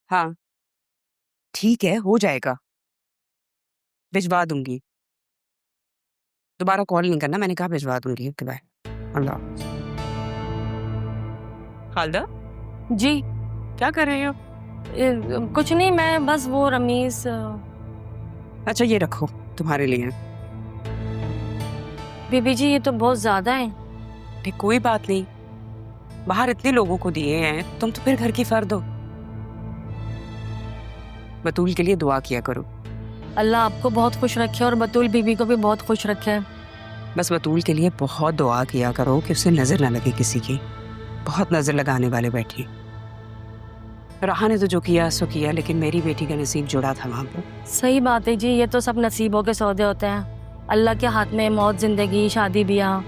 हाँ ठीक है, हो जाएगा, भिजवा दूंगी। दोबारा कॉल नहीं करना, मैंने कहा भिजवा दूंगी। Okay bye. अल्लाह हाफ़िज़। खालदा जी क्या कर रहे हो? कुछ नहीं, मैं बस वो रमीज। अच्छा ये रखो तुम्हारे लिए। बीबी जी ये तो बहुत ज्यादा है। ठीक कोई बात नहीं, बाहर इतने लोगों को दिए हैं, तुम तो फिर घर की फर्द हो। बतूल के लिए दुआ किया करो। अल्लाह आपको बहुत खुश रखे और बतूल बीबी को भी बहुत खुश रखे। बस बतूल के लिए बहुत दुआ किया करो कि उसे नजर ना लगे किसी की। बहुत नजर लगाने वाले बैठे। राहा ने तो जो किया सो किया, लेकिन मेरी बेटी का नसीब जुड़ा था वहां पर। सही बात है जी, ये तो सब नसीबों के सौदे होते हैं। अल्लाह के हाथ में मौत, जिंदगी, शादी, ब्याह।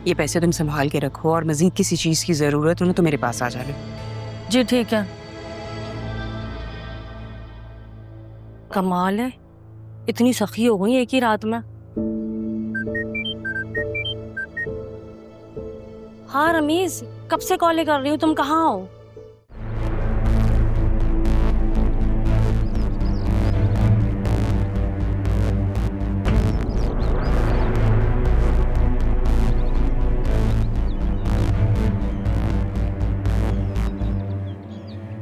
ये पैसे तुम संभाल के रखो, और मजीद किसी चीज की जरूरत हो ना तो मेरे पास आ जाना। जी ठीक है। कमाल है, इतनी सखी हो गई एक ही रात में। हाँ रमीज, कब से कॉल कर रही हूँ, तुम कहाँ हो?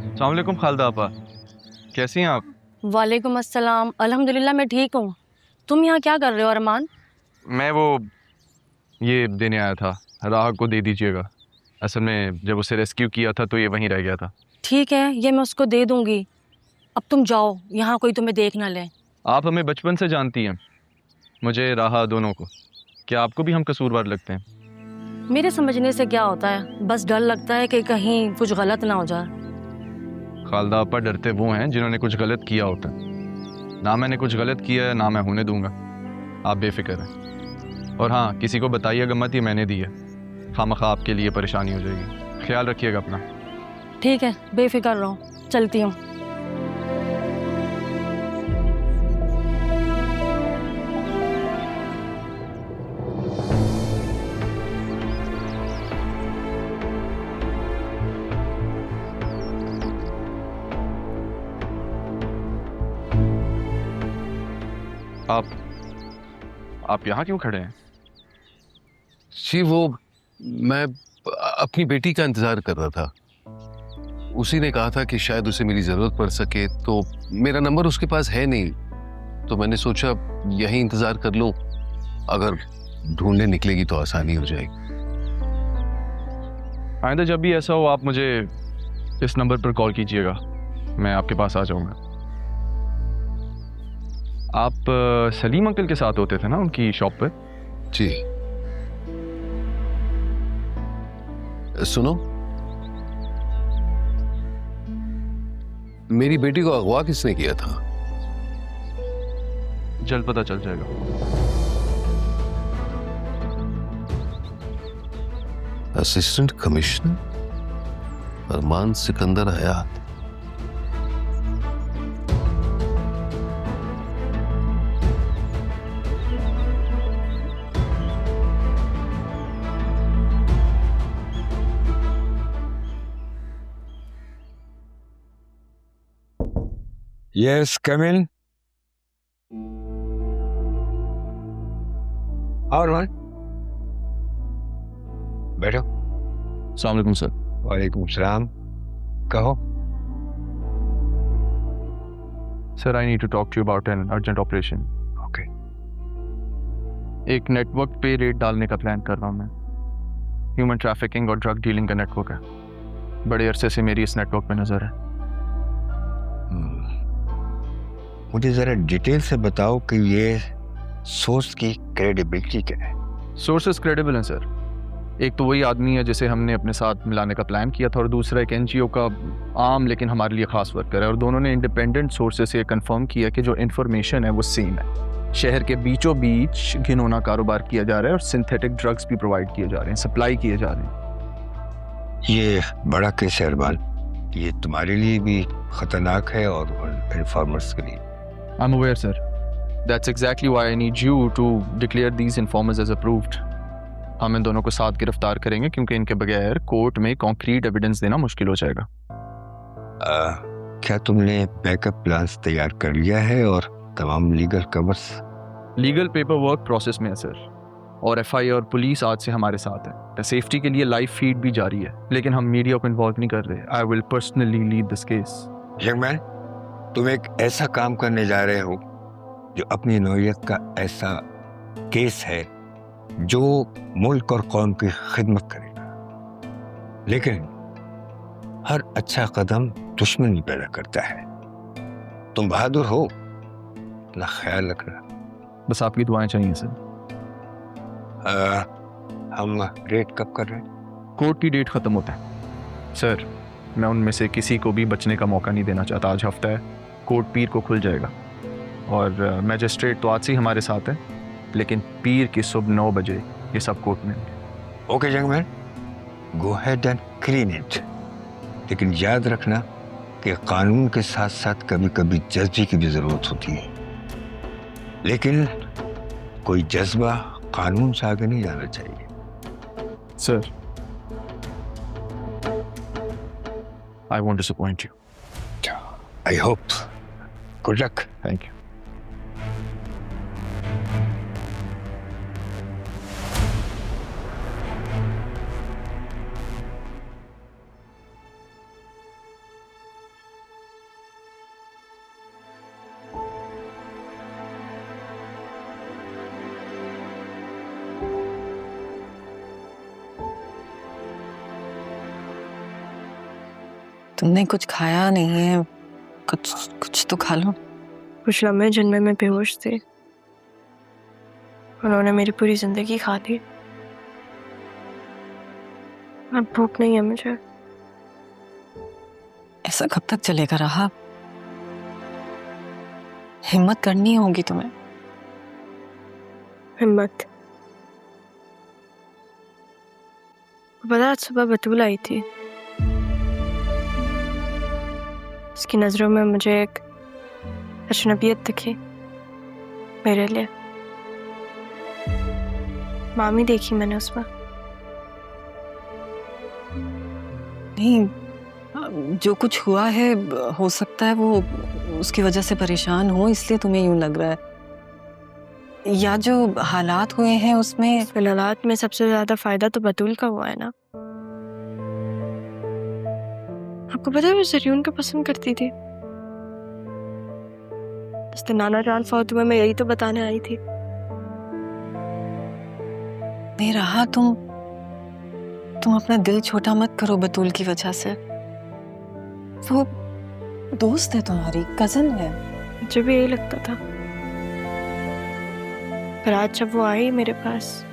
अस्सलाम वालेकुम खालदा आपा, कैसी हैं आप? वालेकुम अस्सलाम, अल्हम्दुलिल्लाह मैं ठीक हूँ। तुम यहाँ क्या कर रहे हो अरमान? मैं वो ये देने आया था, राह को दे दीजिएगा। असल में जब उसे रेस्क्यू किया था तो ये वहीं रह गया था। ठीक है, ये मैं उसको दे दूंगी। अब तुम जाओ, यहाँ कोई तुम्हें देख ना ले। आप हमें बचपन से जानती हैं, मुझे राह दोनों को। क्या आपको भी हम कसूरवार लगते हैं? मेरे समझने से क्या होता है, बस डर लगता है कि कहीं कुछ गलत ना हो जाए। खालदा आपा डरते वो हैं जिन्होंने कुछ गलत किया होता है। ना मैंने कुछ गलत किया है, ना मैं होने दूंगा। आप बेफिक्र हैं। और हाँ, किसी को बताइएगा मत ये मैंने दी है, खामखा आपके लिए परेशानी हो जाएगी। ख्याल रखिएगा अपना। ठीक है, बेफिक्र रहो, चलती हूँ। आप यहाँ क्यों खड़े हैं? जी वो मैं अपनी बेटी का इंतजार कर रहा था। उसी ने कहा था कि शायद उसे मेरी जरूरत पड़ सके, तो मेरा नंबर उसके पास है नहीं, तो मैंने सोचा यही इंतजार कर लूं। अगर ढूंढने निकलेगी तो आसानी हो जाएगी। आइंदा जब भी ऐसा हो आप मुझे इस नंबर पर कॉल कीजिएगा, मैं आपके पास आ जाऊंगा। आप सलीम अंकल के साथ होते थे ना उनकी शॉप पर? जी सुनो, मेरी बेटी को अगवा किसने किया था? जल्द पता चल जाएगा। Assistant commissioner Arman Sikandar Hayat. Yes, come in. और बैठो। अस्सलाम वालेकुम सर। वालेकुम सलाम। कहो। Sir I need to talk to you about an urgent operation. Okay. एक नेटवर्क पे रेड डालने का प्लान कर रहा हूँ मैं। ह्यूमन ट्रैफिकिंग और ड्रग डीलिंग का नेटवर्क है। बड़े अरसे से मेरी इस नेटवर्क पे नजर है। मुझे जरा डिटेल से बताओ कि ये सोर्स की क्रेडिबिलिटी क्या है? सोर्सेस क्रेडिबल हैं सर। एक तो वही आदमी है जिसे हमने अपने साथ मिलाने का प्लान किया था, और दूसरा एक एनजीओ का आम लेकिन हमारे लिए खास वर्कर है, और दोनों ने इंडिपेंडेंट सोर्सेस से कंफर्म किया कि जो इन्फॉर्मेशन है वो सेम है। शहर के बीचों बीच घिनौना कारोबार किया जा रहा है और सिंथेटिक ड्रग्स भी प्रोवाइड किए जा रहे हैं, सप्लाई किए जा रहे हैं। ये बड़ा केस है अरबान, ये तुम्हारे लिए भी खतरनाक है और इन्फॉर्मर्स के लिए। I'm aware, sir. That's exactly why I need you to declare these informers as approved. हम इन दोनों को साथ गिरफ्तार करेंगे क्योंकि इनके बगैर कोर्ट में कॉन्क्रीट एविडेंस देना मुश्किल हो जाएगा। क्या तुमने बैकअप प्लान्स तैयार कर लिया है और तमाम legal covers? Legal paper work process में है सर, और एफआईआर और पुलिस आज से हमारे साथ है। सेफ्टी के लिए लाइव फीड भी जारी है, लेकिन हम मीडिया को इन्वॉल्व नहीं कर रहे। I will personally lead this case. Young man, तुम एक ऐसा काम करने जा रहे हो जो अपनी नौइयत का ऐसा केस है जो मुल्क और कौम की खिदमत करेगा, लेकिन हर अच्छा कदम दुश्मनी पैदा करता है। तुम बहादुर हो, अपना ख्याल रखना। बस आपकी दुआएं चाहिए सर। हम रेट कब कर रहे हैं? कोर्ट की डेट ख़त्म होता है सर। मैं उनमें से किसी को भी बचने का मौका नहीं देना चाहता। आज हफ्ता है, कोर्ट पीर को खुल जाएगा, और मैजिस्ट्रेट तो आज से ही हमारे साथ है, लेकिन पीर की सुबह 9 बजे ये सब कोर्ट में होंगे। Okay young man, go ahead and clean it, लेकिन याद रखना कि कानून के साथ साथ कभी कभी जज्बे की भी जरूरत होती है, लेकिन कोई जज्बा कानून से आगे नहीं जाना चाहिए। Sir, I won't disappoint you. I hope. Good luck. Thank you. तुमने कुछ खाया नहीं है, कुछ तो खा लो। कुछ लम्हे जिनमें मैं बेहोश थी, उन्होंने मेरी पूरी जिंदगी खा ली। अब भूख नहीं है मुझे। ऐसा कब तक चलेगा रहा? हिम्मत करनी होगी तुम्हें। हिम्मत? पता है, आज सुबह बतूल आई थी। उसकी नजरों में मुझे एक अजनबियत दिखी मेरे लिए। मामी देखी मैंने उसमें। नहीं, जो कुछ हुआ है हो सकता है वो उसकी वजह से परेशान हो, इसलिए तुम्हें यूं लग रहा है, या जो हालात हुए हैं उसमें। हालात में सबसे ज्यादा फायदा तो बतूल का हुआ है ना। आपको पता है वो जरियून को पसंद करती थी। जिस दिन नाना जान फौत हुए, मैं यही तो बताने आई थी। नहीं रहा, तुम अपना दिल छोटा मत करो बतूल की वजह से। वो दोस्त है तुम्हारी, कजन है। मुझे भी यही लगता था, पर आज जब वो आई मेरे पास,